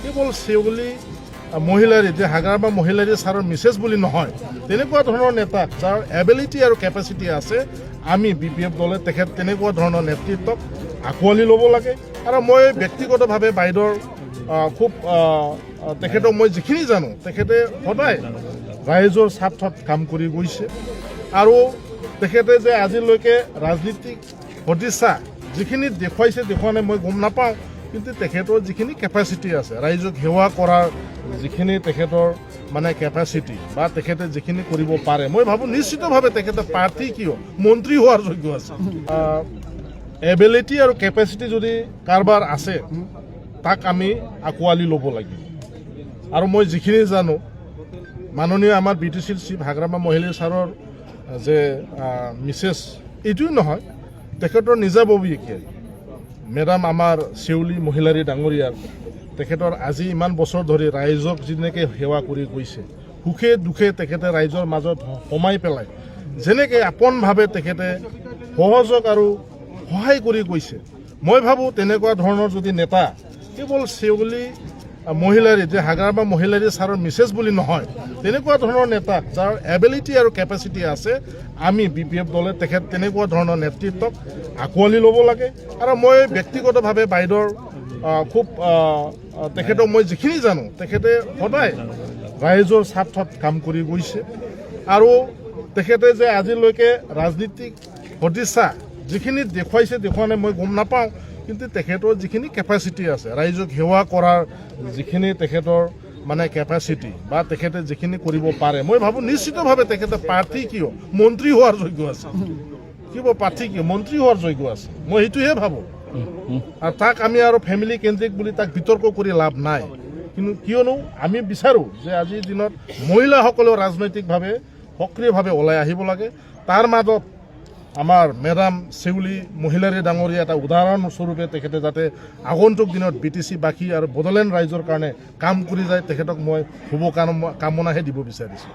কেৱল চেউলি মহিলাৰী যে হাগ্ৰামা মহিলাৰী ছাৰৰ মিছেছ বুলি নহয়, তেনেকুৱা ধৰণৰ নেতা যাৰ এবিলিটি আৰু কেপাচিটি আছে, আমি BPF দলে তেখেত তেনেকুৱা ধৰণৰ নেতৃত্বক আঁকোৱালি ল'ব লাগে। আৰু মই ব্যক্তিগতভাৱে বাইদেউৰ খুব তেখেতক মই যিখিনি জানো, তেখেতে সদায় ৰাইজৰ স্বাৰ্থত কাম কৰি গৈছে। আৰু তেখেতে যে আজিলৈকে ৰাজনীতিক সদিচ্ছা যিখিনি দেখুৱাইছে দেখুওৱা নাই মই গম নাপাওঁ, কিন্তু তেখেতৰ যিখিনি কেপাচিটি আছে, ৰাইজক সেৱা কৰাৰ যিখিনি তেখেতৰ মানে কেপাচিটি বা তেখেতে যিখিনি কৰিব পাৰে, মই ভাবোঁ নিশ্চিতভাৱে তেখেতে প্ৰাৰ্থী কিয় মন্ত্ৰী হোৱাৰ যোগ্য আছে। এবিলিটি আৰু কেপাচিটি যদি কাৰোবাৰ আছে, তাক আমি আঁকোৱালি ল'ব লাগিব। আৰু মই যিখিনি জানো, মাননীয় আমাৰ BTCৰ চিফ হাগ্ৰামা মহিলাৰী ছাৰৰ যে মিছেছ এইটোও নহয়, তেখেতৰ নিজাববীয়াকৈ মেডাম আমাৰ চেউলি মহিলাৰী ডাঙৰীয়াৰ তেখেতৰ আজি ইমান বছৰ ধৰি ৰাইজক যেনেকৈ সেৱা কৰি গৈছে, সুখে দুখে তেখেতে ৰাইজৰ মাজত সোমাই পেলাই যেনেকৈ আপোনভাৱে তেখেতে সহযোগ আৰু সহায় কৰি গৈছে, মই ভাবোঁ তেনেকুৱা ধৰণৰ যদি নেতা কেৱল চেউলি মহিলাৰী যে হাগ্ৰামা মহিলাৰী ছাৰৰ মিছেছ বুলি নহয়, তেনেকুৱা ধৰণৰ নেতা যাৰ এবিলিটি আৰু কেপাচিটি আছে, আমি BPF দলে তেখেত তেনেকুৱা ধৰণৰ নেতৃত্বক আঁকোৱালি ল'ব লাগে। আৰু মই ব্যক্তিগতভাৱে বাইদেউৰ খুব তেখেতক মই যিখিনি জানো, তেখেতে সদায় ৰাইজৰ স্বাৰ্থত কাম কৰি গৈছে। আৰু তেখেতে যে আজিলৈকে ৰাজনীতিক সদিচ্ছা যিখিনি দেখুৱাইছে দেখুওৱা নাই মই গম নাপাওঁ, কিন্তু তেখেতৰ যিখিনি কেপাচিটি আছে, ৰাইজক সেৱা কৰাৰ যিখিনি তেখেতৰ মানে কেপাচিটি বা তেখেতে যিখিনি কৰিব পাৰে, মই ভাবোঁ নিশ্চিতভাৱে তেখেতে প্ৰাৰ্থী কিয় মন্ত্ৰী হোৱাৰ যোগ্য আছে। কিয় প্ৰাৰ্থী কিয় মন্ত্ৰী হোৱাৰ যোগ্য আছে, মই সেইটোহে ভাবোঁ। আৰু তাক আমি আৰু ফেমিলি কেন্দ্ৰিক বুলি তাক বিতৰ্ক কৰি লাভ নাই। কিন্তু কিয়নো আমি বিচাৰোঁ যে আজিৰ দিনত মহিলাসকলেও ৰাজনৈতিকভাৱে সক্ৰিয়ভাৱে ওলাই আহিব লাগে। তাৰ মাজত আমাৰ মেডাম চেউলি মহিলাৰী ডাঙৰীয়া এটা উদাহৰণস্বৰূপে তেখেতে যাতে আগন্তুক দিনত BTCবাসী আৰু বড়োলেণ্ড ৰাইজৰ কাৰণে কাম কৰি যায়, তেখেতক মই শুভকামনাহে দিব বিচাৰিছোঁ।